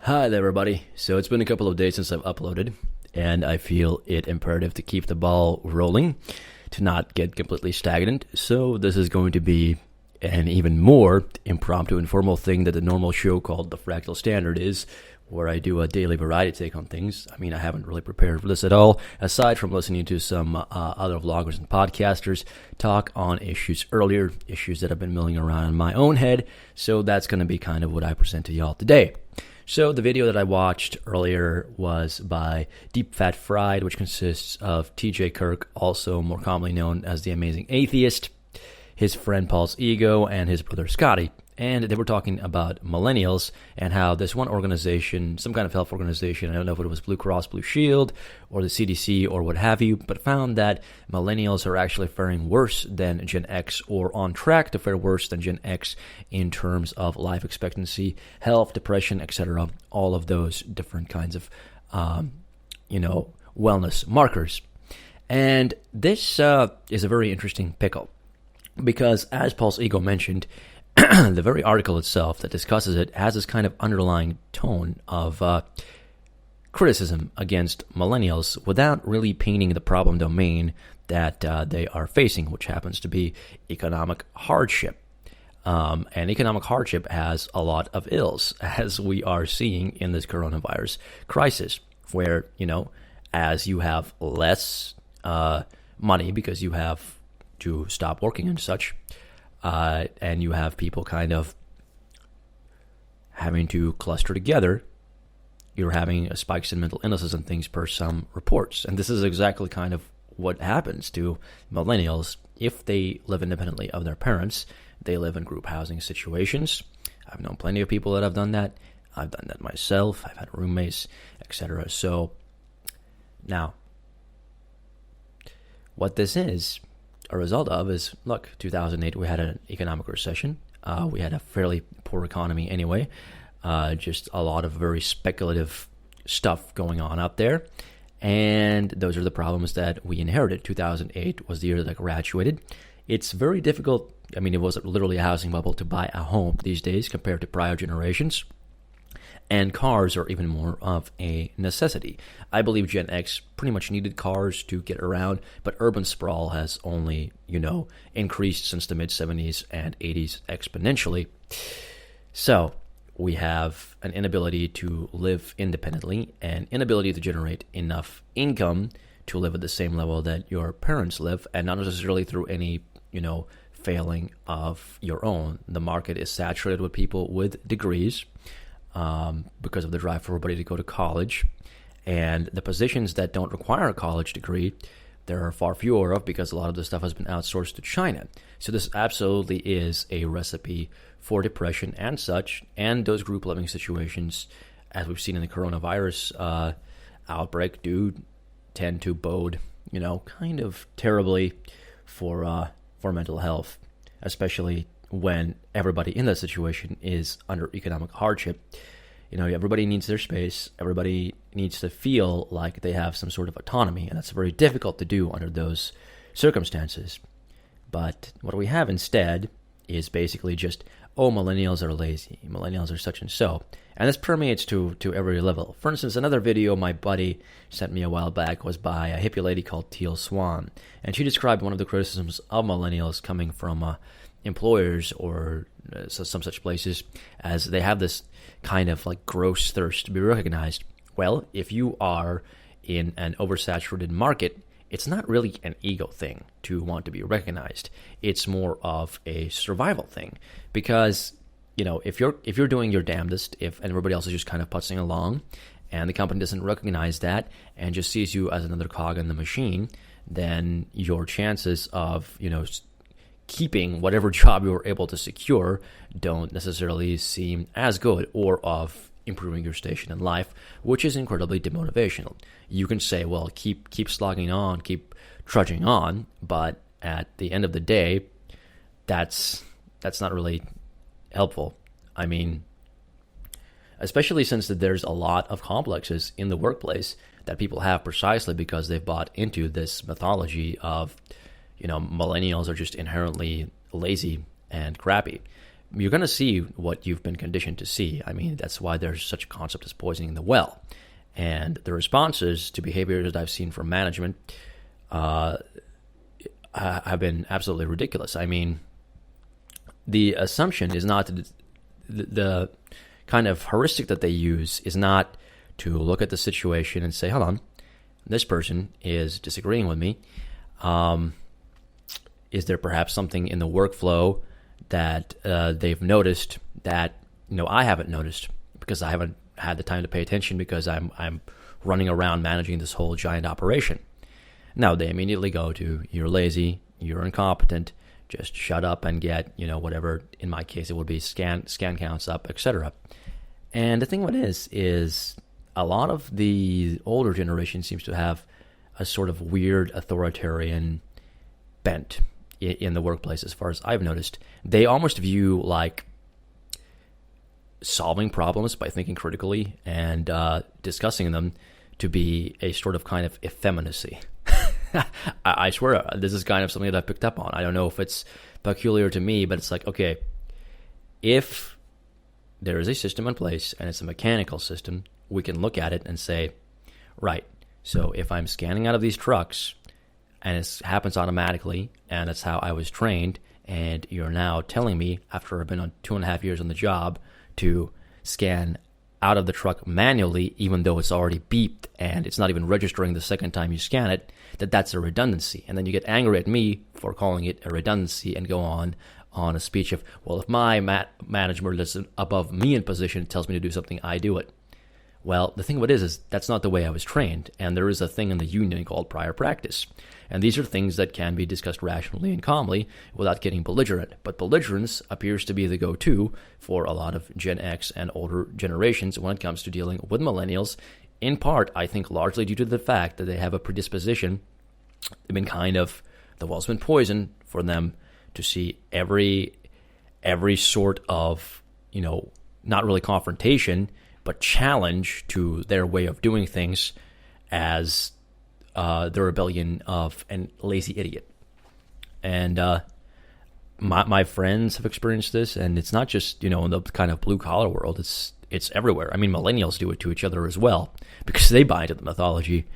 Hi there, everybody. So it's been a couple of days since I've uploaded, and I feel it imperative to keep the ball rolling, to not get completely stagnant. So this is going to be an even more impromptu, informal thing that the normal show called The Fractal Standard is, where I do a daily variety take on things. I mean, I haven't really prepared for this at all, aside from listening to some other vloggers and podcasters talk on issues earlier, issues that have been milling around in my own head. So that's going to be kind of what I present to y'all today. So the video that I watched earlier was by Deep Fat Fried, which consists of TJ Kirk, also more commonly known as the Amazing Atheist, his friend Paul's Ego, and his brother Scotty. And they were talking about Millennials and how this one organization, some kind of health organization, I don't know if it was Blue Cross Blue Shield or the CDC or what have you, but found that Millennials are actually faring worse than Gen X, or on track to fare worse than Gen X in terms of life expectancy, health, depression, etc. All of those different kinds of, wellness markers. And this is a very interesting pickle because, as Paul's Ego mentioned, the very article itself that discusses it has this kind of underlying tone of criticism against millennials without really painting the problem domain that they are facing, which happens to be economic hardship. And economic hardship has a lot of ills, as we are seeing in this coronavirus crisis, where, as you have less money because you have to stop working and such, and you have people kind of having to cluster together, you're having spikes in mental illnesses and things per some reports. And this is exactly kind of what happens to millennials if they live independently of their parents. They live in group housing situations. I've known plenty of people that have done that. I've done that myself. I've had roommates, etc. So now, what this is a result of is, look, 2008, we had an economic recession. We had a fairly poor economy anyway. Just a lot of very speculative stuff going on out there. And those are the problems that we inherited. 2008 was the year that I graduated. It's very difficult. I mean, it was literally a housing bubble to buy a home these days compared to prior generations. And cars are even more of a necessity. I believe Gen X pretty much needed cars to get around, but urban sprawl has only, increased since the mid-70s and 80s exponentially. So we have an inability to live independently, and inability to generate enough income to live at the same level that your parents live, and not necessarily through any, failing of your own. The market is saturated with people with degrees, because of the drive for everybody to go to college. And the positions that don't require a college degree, there are far fewer of, because a lot of the stuff has been outsourced to China. So this absolutely is a recipe for depression and such, and those group living situations, as we've seen in the coronavirus outbreak, do tend to bode, kind of terribly for mental health, especially when everybody in that situation is under economic hardship. Everybody needs their space. Everybody needs to feel like they have some sort of autonomy, and that's very difficult to do under those circumstances. But what we have instead is basically just, millennials are lazy. Millennials are such and so. And this permeates to every level. For instance, another video my buddy sent me a while back was by a hippie lady called Teal Swan. And she described one of the criticisms of millennials coming from employers or some such places, as they have this kind of like gross thirst to be recognized. Well, if you are in an oversaturated market, it's not really an ego thing to want to be recognized. It's more of a survival thing, because if you're doing your damnedest, and everybody else is just kind of putzing along, and the company doesn't recognize that and just sees you as another cog in the machine, then your chances of keeping whatever job you were able to secure don't necessarily seem as good, or of improving your station in life, which is incredibly demotivational. You can say, well, keep slogging on, keep trudging on, but at the end of the day, that's not really helpful. I mean, especially since that there's a lot of complexes in the workplace that people have precisely because they've bought into this mythology of, millennials are just inherently lazy and crappy. you're going to see what you've been conditioned to see. I mean, that's why there's such a concept as poisoning the well. And the responses to behaviors that I've seen from management have been absolutely ridiculous. I mean, the assumption is not the kind of heuristic that they use is not to look at the situation and say, hold on, this person is disagreeing with me. Is there perhaps something in the workflow that they've noticed that I haven't noticed because I haven't had the time to pay attention because I'm running around managing this whole giant operation? Now they immediately go to, you're lazy, you're incompetent, just shut up and get whatever. In my case, it would be scan counts up, etc. And the thing what is a lot of the older generation seems to have a sort of weird authoritarian bent in the workplace. As far as I've noticed, they almost view like solving problems by thinking critically and discussing them to be a sort of kind of effeminacy. I swear this is kind of something that I've picked up on. I don't know if it's peculiar to me, but it's like, okay, if there is a system in place and it's a mechanical system, we can look at it and say, right, so if I'm scanning out of these trucks and it happens automatically and that's how I was trained, and you're now telling me after I've been on 2.5 years on the job to scan out of the truck manually, even though it's already beeped and it's not even registering the second time you scan it, that's a redundancy. And then you get angry at me for calling it a redundancy and go on a speech of, well, if my manager that's above me in position tells me to do something, I do it. Well, the thing of it is that's not the way I was trained, and there is a thing in the union called prior practice. And these are things that can be discussed rationally and calmly without getting belligerent. But belligerence appears to be the go-to for a lot of Gen X and older generations when it comes to dealing with millennials, in part, I think, largely due to the fact that they have a predisposition. They've been kind of, the well's been poisoned for them to see every sort of, not really confrontation, but challenge to their way of doing things as the rebellion of a lazy idiot. And my friends have experienced this, and it's not just, in the kind of blue-collar world. It's everywhere. I mean, millennials do it to each other as well because they buy into the mythology.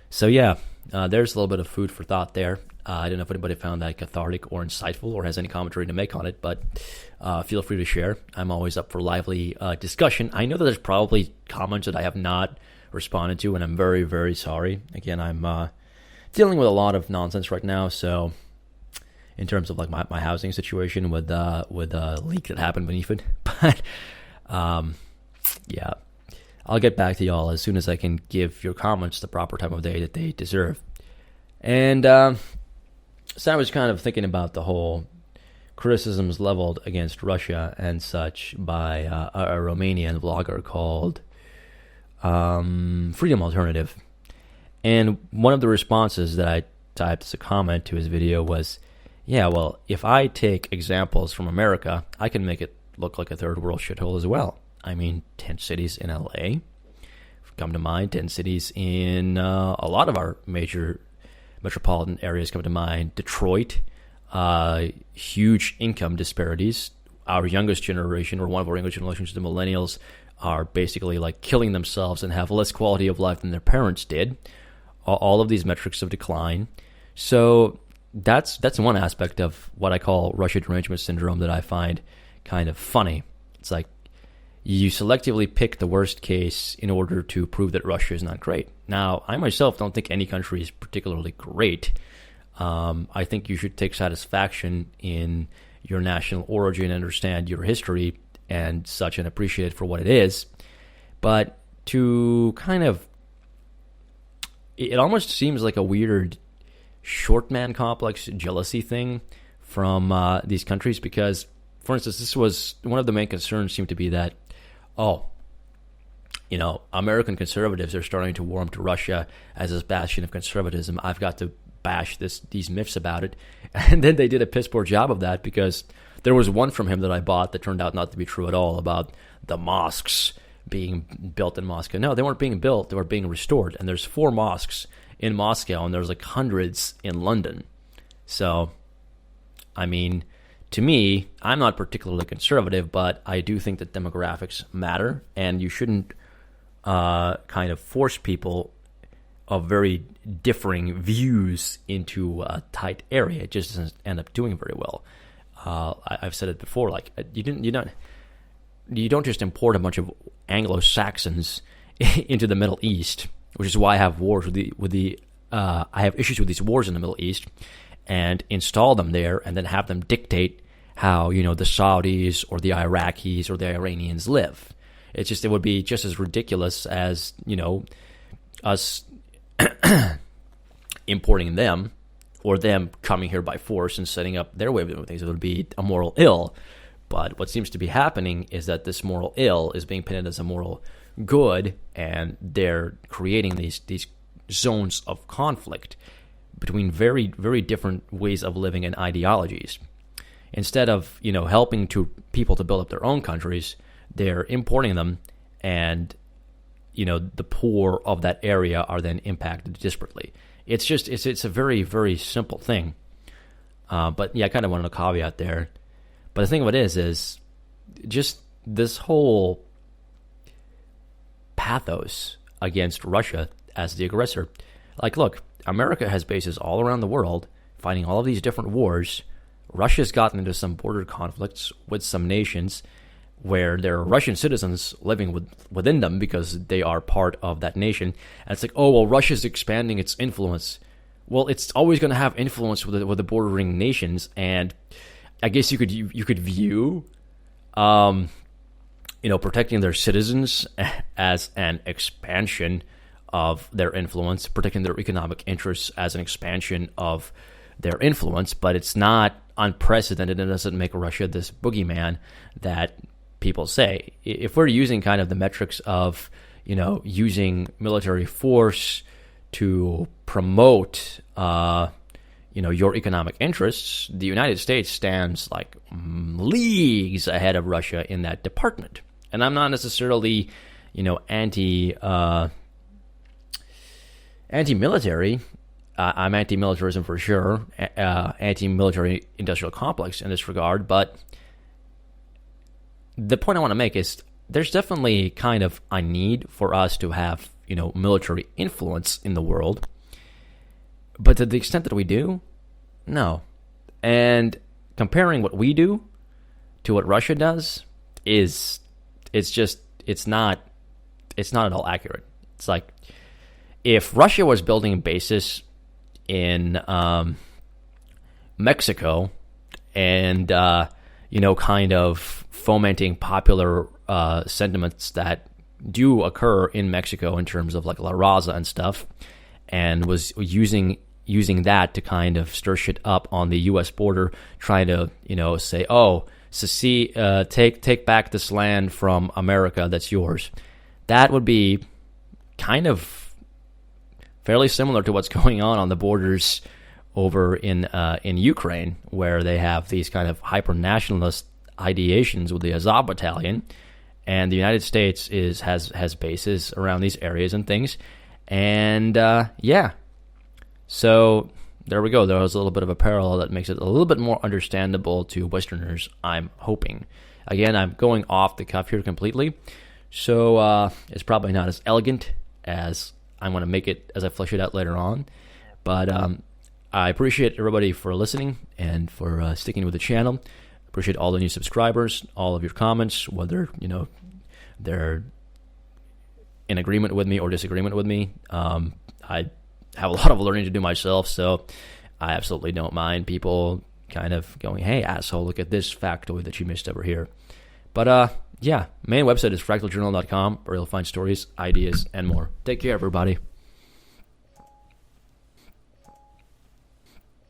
So, yeah, there's a little bit of food for thought there. I don't know if anybody found that cathartic or insightful or has any commentary to make on it, but feel free to share. I'm always up for lively discussion. I know that there's probably comments that I have not responded to, and I'm very, very sorry. Again, I'm dealing with a lot of nonsense right now, so in terms of like my housing situation with a leak that happened beneath it. But yeah, I'll get back to y'all as soon as I can give your comments the proper time of day that they deserve. And so I was kind of thinking about the whole criticisms leveled against Russia and such by a Romanian vlogger called Freedom Alternative. And one of the responses that I typed as a comment to his video was, yeah, well, if I take examples from America, I can make it look like a third world shithole as well. I mean, 10 cities in LA come to mind, 10 cities in a lot of our major metropolitan areas come to mind. Detroit, huge income disparities. Our youngest generation, or one of our youngest generations, the millennials, are basically like killing themselves and have less quality of life than their parents did. All of these metrics have declined. So that's one aspect of what I call Russia Derangement Syndrome that I find kind of funny. It's like you selectively pick the worst case in order to prove that Russia is not great. Now, I myself don't think any country is particularly great. I think you should take satisfaction in your national origin, understand your history and such, and appreciate it for what it is. But to kind of, it almost seems like a weird short man complex jealousy thing from these countries because, for instance, this was one of the main concerns seemed to be that, American conservatives are starting to warm to Russia as this bastion of conservatism. I've got to bash these myths about it. And then they did a piss poor job of that because there was one from him that I bought that turned out not to be true at all about the mosques being built in Moscow. No, they weren't being built. They were being restored. And there's 4 mosques in Moscow, and there's like hundreds in London. So, I mean, to me, I'm not particularly conservative, but I do think that demographics matter, and you shouldn't kind of force people of very differing views into a tight area. It just doesn't end up doing very well. I've said it before. Like you don't just import a bunch of Anglo-Saxons into the Middle East, which is why I have wars I have issues with these wars in the Middle East, and install them there, and then have them dictate how the Saudis or the Iraqis or the Iranians live. It would be just as ridiculous as us importing them, or them coming here by force and setting up their way of doing things. It would be a moral ill. But what seems to be happening is that this moral ill is being painted as a moral good, and they're creating these zones of conflict between very, very different ways of living and ideologies. Instead of helping people to build up their own countries, they're importing them, and the poor of that area are then impacted disparately. It's a very, very simple thing. But yeah, I kind of wanted a caveat there. But the thing of it is just this whole pathos against Russia as the aggressor. Like, look, America has bases all around the world fighting all of these different wars. Russia's gotten into some border conflicts with some nations where there are Russian citizens living within them because they are part of that nation. And it's like, oh, well, Russia's expanding its influence. Well, it's always going to have influence with the bordering nations, and I guess you could view, protecting their citizens as an expansion of their influence, protecting their economic interests as an expansion of their influence, but it's not unprecedented. It doesn't make Russia this boogeyman that people say. If we're using kind of the metrics of, using military force to promote, your economic interests, the United States stands like leagues ahead of Russia in that department. And I'm not necessarily, anti-military. I'm anti-militarism for sure, anti-military industrial complex in this regard. But the point I want to make is there's definitely kind of a need for us to have, military influence in the world. But to the extent that we do, no. And comparing what we do to what Russia does it's not at all accurate. It's like if Russia was building bases in Mexico and kind of fomenting popular sentiments that do occur in Mexico in terms of like La Raza and stuff, and was using that to kind of stir shit up on the U.S. border, trying to say, oh, secede, take back this land from America that's yours. That would be kind of fairly similar to what's going on the borders over in Ukraine, where they have these kind of hyper nationalist ideations with the Azov Battalion, and the United States has bases around these areas and things. And so there we go. There was a little bit of a parallel that makes it a little bit more understandable to Westerners, I'm hoping. Again, I'm going off the cuff here completely, so it's probably not as elegant as I want to make it as I flesh it out later on. But I appreciate everybody for listening and for sticking with the channel. Appreciate all the new subscribers, all of your comments, whether they're in agreement with me or disagreement with me. I have a lot of learning to do myself, so I absolutely don't mind people kind of going, hey, asshole, look at this factoid that you missed over here. But main website is fractaljournal.com, where you'll find stories, ideas, and more. Take care, everybody.